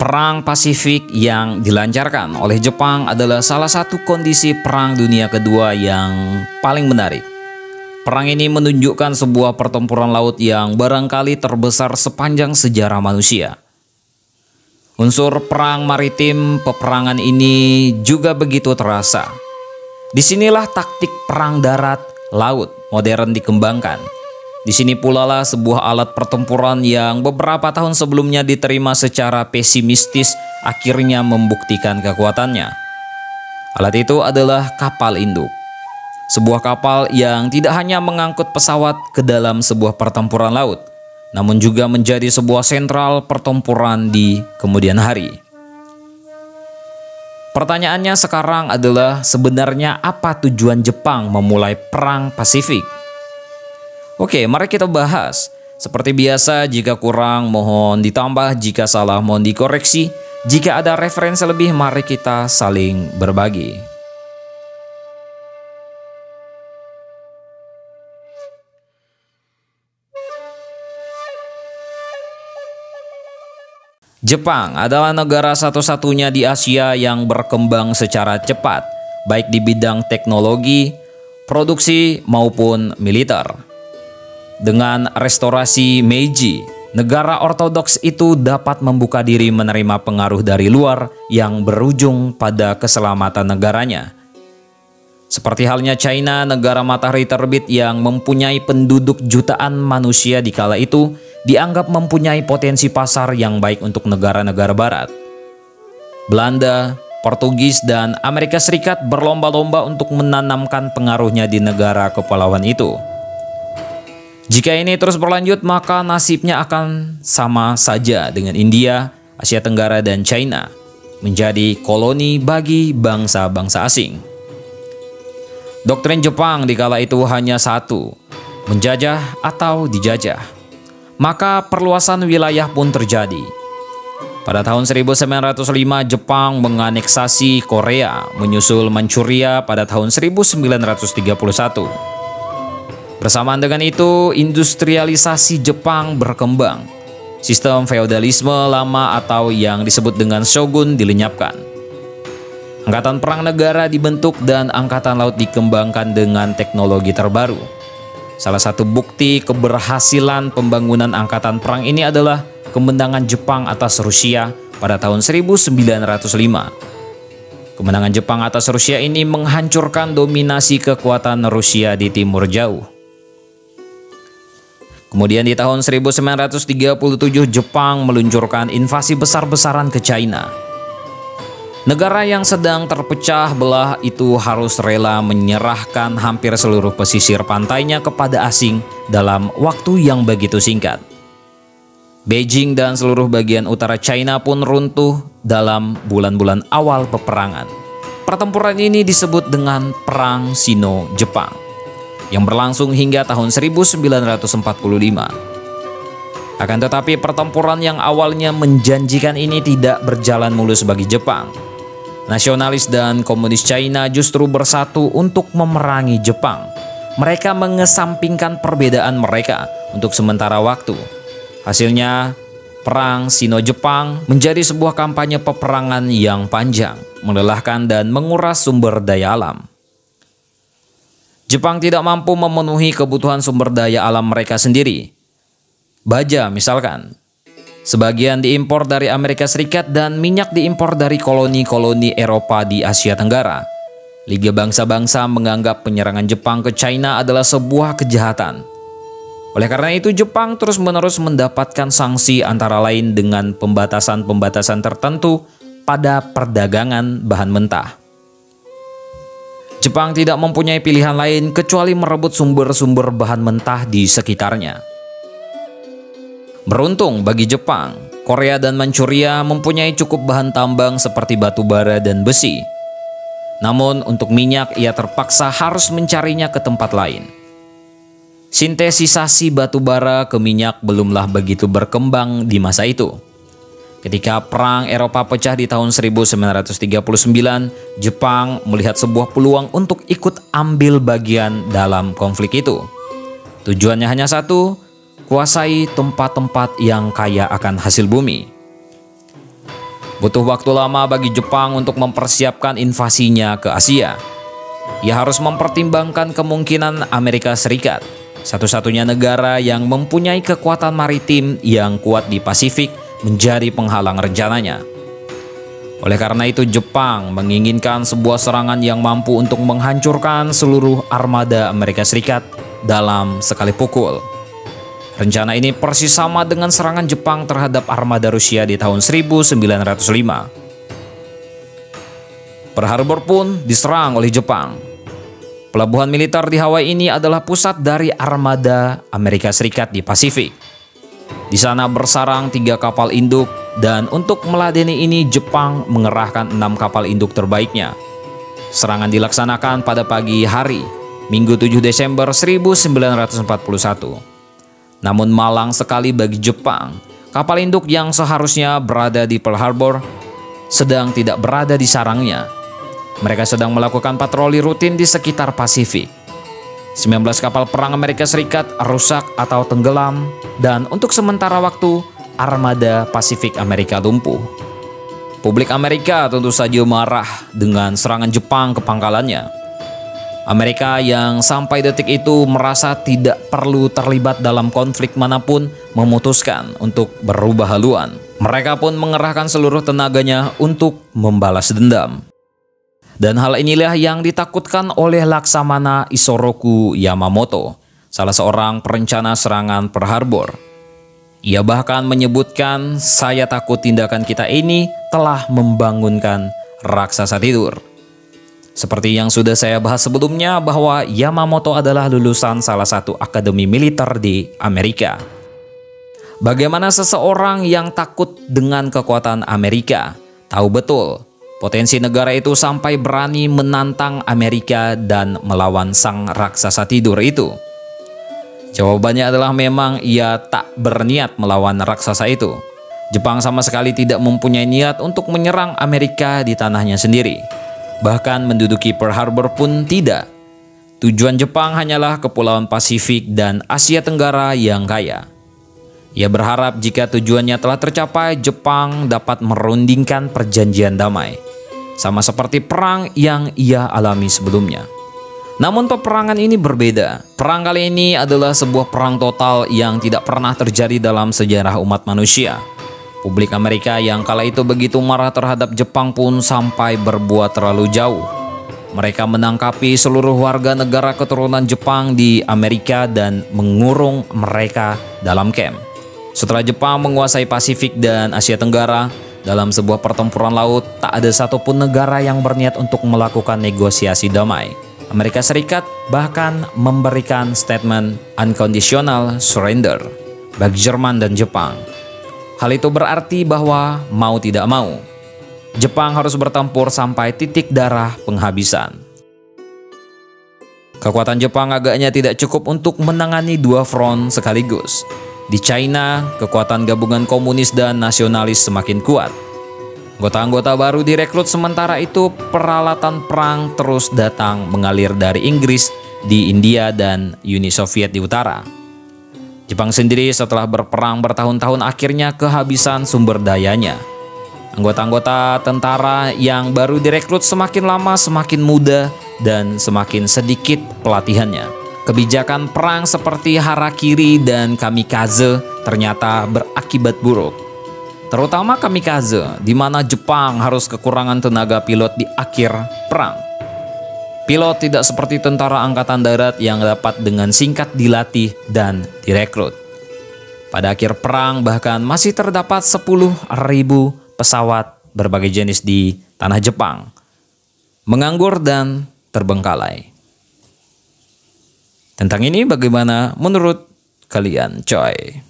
Perang Pasifik yang dilancarkan oleh Jepang adalah salah satu kondisi Perang Dunia Kedua yang paling menarik. Perang ini menunjukkan sebuah pertempuran laut yang barangkali terbesar sepanjang sejarah manusia. Unsur perang maritim peperangan ini juga begitu terasa. Disinilah taktik perang darat laut modern dikembangkan. Di sini pula lah sebuah alat pertempuran yang beberapa tahun sebelumnya diterima secara pesimistis akhirnya membuktikan kekuatannya. Alat itu adalah kapal induk. Sebuah kapal yang tidak hanya mengangkut pesawat ke dalam sebuah pertempuran laut, namun juga menjadi sebuah sentral pertempuran di kemudian hari. Pertanyaannya sekarang adalah sebenarnya apa tujuan Jepang memulai Perang Pasifik? Oke, mari kita bahas. Seperti biasa, jika kurang mohon ditambah, jika salah mohon dikoreksi. Jika ada referensi lebih, mari kita saling berbagi. Jepang adalah negara satu-satunya di Asia yang berkembang secara cepat, baik di bidang teknologi, produksi, maupun militer. Dengan restorasi Meiji, negara ortodoks itu dapat membuka diri menerima pengaruh dari luar yang berujung pada keselamatan negaranya. Seperti halnya China, negara matahari terbit yang mempunyai penduduk jutaan manusia di kala itu, dianggap mempunyai potensi pasar yang baik untuk negara-negara barat. Belanda, Portugis, dan Amerika Serikat berlomba-lomba untuk menanamkan pengaruhnya di negara kepulauan itu. Jika ini terus berlanjut, maka nasibnya akan sama saja dengan India, Asia Tenggara, dan China, menjadi koloni bagi bangsa-bangsa asing. Doktrin Jepang di kala itu hanya satu, menjajah atau dijajah. Maka perluasan wilayah pun terjadi. Pada tahun 1905, Jepang menganeksasi Korea, menyusul Manchuria pada tahun 1931. Bersamaan dengan itu, industrialisasi Jepang berkembang. Sistem feodalisme lama atau yang disebut dengan shogun dilenyapkan. Angkatan perang negara dibentuk dan angkatan laut dikembangkan dengan teknologi terbaru. Salah satu bukti keberhasilan pembangunan angkatan perang ini adalah kemenangan Jepang atas Rusia pada tahun 1905. Kemenangan Jepang atas Rusia ini menghancurkan dominasi kekuatan Rusia di timur jauh. Kemudian di tahun 1937 Jepang meluncurkan invasi besar-besaran ke China. Negara yang sedang terpecah belah itu harus rela menyerahkan hampir seluruh pesisir pantainya kepada asing dalam waktu yang begitu singkat. Beijing dan seluruh bagian utara China pun runtuh dalam bulan-bulan awal peperangan. Pertempuran ini disebut dengan Perang Sino-Jepang, yang berlangsung hingga tahun 1945. Akan tetapi pertempuran yang awalnya menjanjikan ini tidak berjalan mulus bagi Jepang. Nasionalis dan komunis China justru bersatu untuk memerangi Jepang. Mereka mengesampingkan perbedaan mereka untuk sementara waktu. Hasilnya, Perang Sino-Jepang menjadi sebuah kampanye peperangan yang panjang, melelahkan dan menguras sumber daya alam. Jepang tidak mampu memenuhi kebutuhan sumber daya alam mereka sendiri. Baja misalkan, sebagian diimpor dari Amerika Serikat dan minyak diimpor dari koloni-koloni Eropa di Asia Tenggara. Liga Bangsa-Bangsa menganggap penyerangan Jepang ke China adalah sebuah kejahatan. Oleh karena itu Jepang terus-menerus mendapatkan sanksi antara lain dengan pembatasan-pembatasan tertentu pada perdagangan bahan mentah. Jepang tidak mempunyai pilihan lain kecuali merebut sumber-sumber bahan mentah di sekitarnya. Beruntung bagi Jepang, Korea dan Manchuria mempunyai cukup bahan tambang seperti batu bara dan besi. Namun untuk minyak ia terpaksa harus mencarinya ke tempat lain. Sintesisasi batu bara ke minyak belumlah begitu berkembang di masa itu. Ketika Perang Eropa pecah di tahun 1939, Jepang melihat sebuah peluang untuk ikut ambil bagian dalam konflik itu. Tujuannya hanya satu, kuasai tempat-tempat yang kaya akan hasil bumi. Butuh waktu lama bagi Jepang untuk mempersiapkan invasinya ke Asia. Ia harus mempertimbangkan kemungkinan Amerika Serikat, satu-satunya negara yang mempunyai kekuatan maritim yang kuat di Pasifik, menjadi penghalang rencananya. Oleh karena itu, Jepang menginginkan sebuah serangan yang mampu untuk menghancurkan seluruh armada Amerika Serikat dalam sekali pukul. Rencana ini persis sama dengan serangan Jepang terhadap armada Rusia di tahun 1905. Pearl Harbor pun diserang oleh Jepang. Pelabuhan militer di Hawaii ini adalah pusat dari armada Amerika Serikat di Pasifik. Di sana bersarang 3 kapal induk, dan untuk meladeni ini Jepang mengerahkan 6 kapal induk terbaiknya. Serangan dilaksanakan pada pagi hari, Minggu 7 Desember 1941. Namun malang sekali bagi Jepang, kapal induk yang seharusnya berada di Pearl Harbor sedang tidak berada di sarangnya. Mereka sedang melakukan patroli rutin di sekitar Pasifik. 19 kapal perang Amerika Serikat rusak atau tenggelam, dan untuk sementara waktu armada Pasifik Amerika lumpuh. Publik Amerika tentu saja marah dengan serangan Jepang ke pangkalannya. Amerika yang sampai detik itu merasa tidak perlu terlibat dalam konflik manapun memutuskan untuk berubah haluan. Mereka pun mengerahkan seluruh tenaganya untuk membalas dendam. Dan hal inilah yang ditakutkan oleh Laksamana Isoroku Yamamoto, salah seorang perencana serangan Pearl Harbor. Ia bahkan menyebutkan, "Saya takut tindakan kita ini telah membangunkan raksasa tidur." Seperti yang sudah saya bahas sebelumnya, bahwa Yamamoto adalah lulusan salah satu akademi militer di Amerika. Bagaimana seseorang yang takut dengan kekuatan Amerika tahu betul potensi negara itu sampai berani menantang Amerika dan melawan sang raksasa tidur itu? Jawabannya adalah memang ia tak berniat melawan raksasa itu. Jepang sama sekali tidak mempunyai niat untuk menyerang Amerika di tanahnya sendiri. Bahkan menduduki Pearl Harbor pun tidak. Tujuan Jepang hanyalah Kepulauan Pasifik dan Asia Tenggara yang kaya. Ia berharap jika tujuannya telah tercapai, Jepang dapat merundingkan perjanjian damai, sama seperti perang yang ia alami sebelumnya. Namun peperangan ini berbeda. Perang kali ini adalah sebuah perang total yang tidak pernah terjadi dalam sejarah umat manusia. Publik Amerika yang kala itu begitu marah terhadap Jepang pun sampai berbuat terlalu jauh. Mereka menangkapi seluruh warga negara keturunan Jepang di Amerika dan mengurung mereka dalam kamp. Setelah Jepang menguasai Pasifik dan Asia Tenggara, dalam sebuah pertempuran laut, tak ada satupun negara yang berniat untuk melakukan negosiasi damai. Amerika Serikat bahkan memberikan statement unconditional surrender bagi Jerman dan Jepang. Hal itu berarti bahwa mau tidak mau, Jepang harus bertempur sampai titik darah penghabisan. Kekuatan Jepang agaknya tidak cukup untuk menangani 2 front sekaligus. Di China, kekuatan gabungan komunis dan nasionalis semakin kuat. Anggota-anggota baru direkrut, sementara itu peralatan perang terus datang mengalir dari Inggris di India dan Uni Soviet di utara. Jepang sendiri setelah berperang bertahun-tahun akhirnya kehabisan sumber dayanya. Anggota-anggota tentara yang baru direkrut semakin lama semakin muda dan semakin sedikit pelatihannya. Kebijakan perang seperti harakiri dan kamikaze ternyata berakibat buruk. Terutama kamikaze, di mana Jepang harus kekurangan tenaga pilot di akhir perang. Pilot tidak seperti tentara angkatan darat yang dapat dengan singkat dilatih dan direkrut. Pada akhir perang bahkan masih terdapat 10.000 pesawat berbagai jenis di tanah Jepang, menganggur dan terbengkalai. Tentang ini bagaimana menurut kalian, coy?